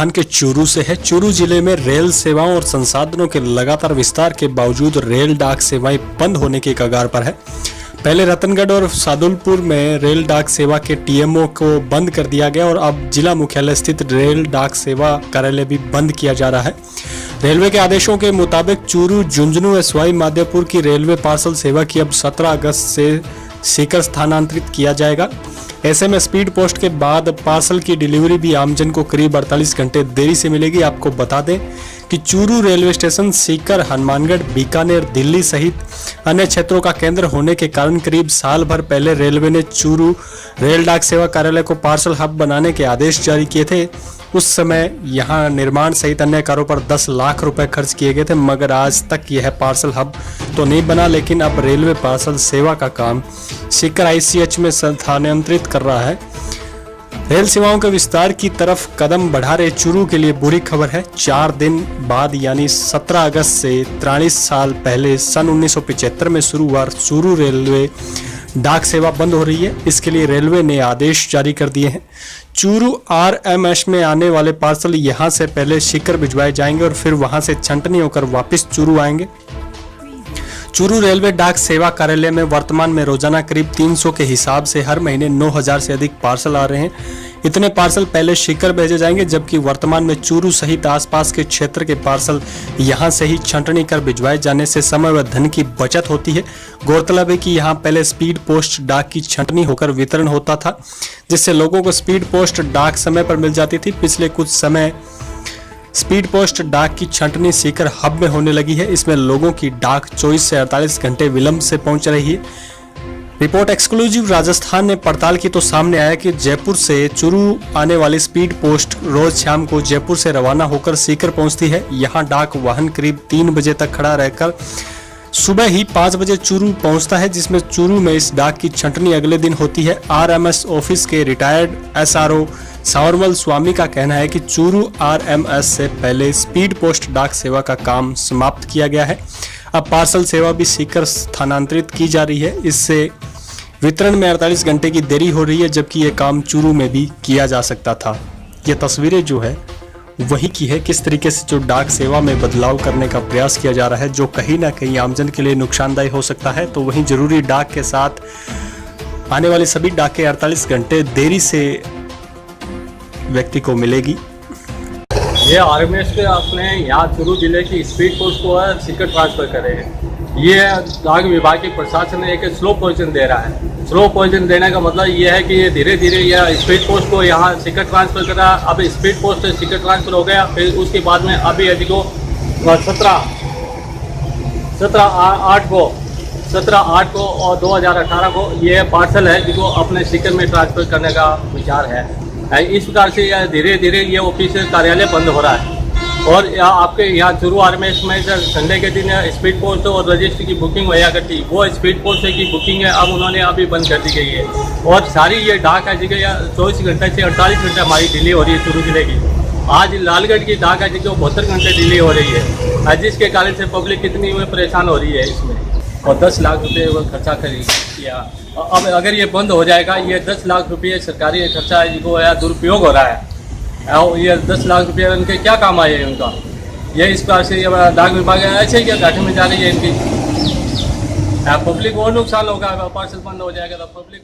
राजस्थान के चूरू से है। चूरू जिले में रेल सेवाओं और संसाधनों के लगातार विस्तार के बावजूद रेल डाक सेवाएं बंद होने के कगार पर है। पहले रतनगढ़ और सादुलपुर में रेल डाक सेवा के टीएमओ को बंद कर दिया गया और अब जिला मुख्यालय स्थित रेल डाक सेवा कार्यालय भी बंद किया जा रहा है। रेलवे के आदेशों के मुताबिक चूरू, झुंझुनू व सवाई माधोपुर की रेलवे पार्सल सेवा की अब 17 अगस्त से सीकर स्थानांतरित किया जाएगा। ऐसे में स्पीड पोस्ट के बाद पार्सल की डिलीवरी भी आमजन को करीब 48 घंटे देरी से मिलेगी। आपको बता दें कि चूरू रेलवे स्टेशन सीकर, हनुमानगढ़, बीकानेर, दिल्ली सहित अन्य क्षेत्रों का केंद्र होने के कारण करीब साल भर पहले रेलवे ने चूरू रेल डाक सेवा कार्यालय को पार्सल हब बनाने के आदेश जारी किए थे। उस समय यहां निर्माण सहित अन्य कार्यों पर 10 लाख रुपए खर्च किए गए थे, मगर आज तक यह पार्सल हब तो नहीं बना। लेकिन अब रेलवे पार्सल सेवा का काम सीकर आईसीएच में स्थानांतरित कर रहा है। रेल सेवाओं के विस्तार की तरफ कदम बढ़ा रहे चूरू के लिए बुरी खबर है। 4 दिन बाद यानी 17 अगस्त से 43 साल पहले सन 1975 में शुरू हुआ चूरू रेलवे डाक सेवा बंद हो रही है। इसके लिए रेलवे ने आदेश जारी कर दिए हैं। चूरू आरएमएस में आने वाले पार्सल यहां से पहले सीकर भिजवाए जाएंगे और फिर वहां से छंटनी होकर वापस चूरू आएंगे। चूरू रेलवे डाक सेवा कार्यालय में वर्तमान में रोजाना करीब 300 के हिसाब से हर महीने 9000 से अधिक पार्सल आ रहे हैं। इतने पार्सल पहले सीकर भेजे जाएंगे, जबकि वर्तमान में चूरू सहित आसपास के क्षेत्र के पार्सल यहां से ही छंटनी कर भिजवाए जाने से समय व धन की बचत होती है। गौरतलब है कि यहां पहले स्पीड पोस्ट डाक की छंटनी होकर वितरण होता था, जिससे लोगों को स्पीड पोस्ट डाक समय पर मिल जाती थी। पिछले कुछ समय स्पीड पोस्ट डाक की छंटनी सीकर हब में होने लगी है। इसमें लोगों की डाक 24 से 48 घंटे विलंब से पहुंच रही है। रिपोर्ट एक्सक्लूसिव राजस्थान ने पड़ताल की तो सामने आया कि जयपुर से चूरू आने वाली स्पीड पोस्ट रोज शाम को जयपुर से रवाना होकर सीकर पहुंचती है। यहां डाक वाहन करीब 3 बजे तक खड़ा रहकर सुबह ही 5 बजे चूरू पहुंचता है, जिसमें चूरू में इस डाक की छंटनी अगले दिन होती है। आरएमएस ऑफिस के रिटायर्ड एसआरओ सावरमल स्वामी का कहना है कि चूरू आरएमएस से पहले स्पीड पोस्ट डाक सेवा का काम समाप्त किया गया है। अब पार्सल सेवा भी सीकर स्थानांतरित की जा रही है। इससे वितरण में 48 घंटे की देरी हो रही है, जबकि ये काम चूरू में भी किया जा सकता था। ये तस्वीरें जो है वही की है किस तरीके से जो डाक सेवा में बदलाव करने का प्रयास किया जा रहा है, जो कहीं ना कहीं आमजन के लिए नुकसानदायी हो सकता है। तो वहीं जरूरी डाक के साथ आने वाली सभी डाकें 48 घंटे देरी से व्यक्ति को मिलेगी। ये आरएमएस के अपने यहाँ चूरू जिले की स्पीड पोस्ट को सीकर ट्रांसफर करे हैं। ये डाक विभाग के प्रशासन ने एक स्लो पॉइजन दे रहा है। स्लो पॉइजन देने का मतलब ये है कि ये धीरे धीरे यह स्पीड पोस्ट को यहाँ सीकर ट्रांसफर कर रहा है। अब स्पीड पोस्ट से सीकर ट्रांसफर हो गया, फिर उसके बाद में अभी यदि को 17/8 को और 2018 को ये पार्सल है जिसको अपने सीकर में ट्रांसफर करने का विचार है। इस प्रकार से यह धीरे धीरे ये ऑफिस कार्यालय बंद हो रहा है। और आपके यहाँ चूरू आरएमएस में संडे के दिन स्पीड पोस्ट और रजिस्ट्री की बुकिंग हुआ करती, वो स्पीड पोस्ट की बुकिंग है अब उन्होंने अभी बंद कर दी गई है। और सारी ये डाक है जिसके 24 घंटे से 48 घंटे हमारी डिले हो रही है चूरू जिले की। आज लालगढ़ की डाक है जिसको 72 घंटे डिले हो रही है, जिसके कारण से पब्लिक कितनी परेशान हो रही है इसमें। और 10 लाख रुपये वो खर्चा किया। अब अगर ये बंद हो जाएगा, ये 10 लाख रुपये सरकारी खर्चा है जिसको दुरुपयोग हो रहा है। और ये 10 लाख रुपये उनके क्या काम आए हैं उनका। ये इस प्रकार से ये डाक विभाग ऐसे ही क्या घाटे में जा रही है इनकी। पब्लिक को नुकसान होगा, पार्सल बंद हो जाएगा तो पब्लिक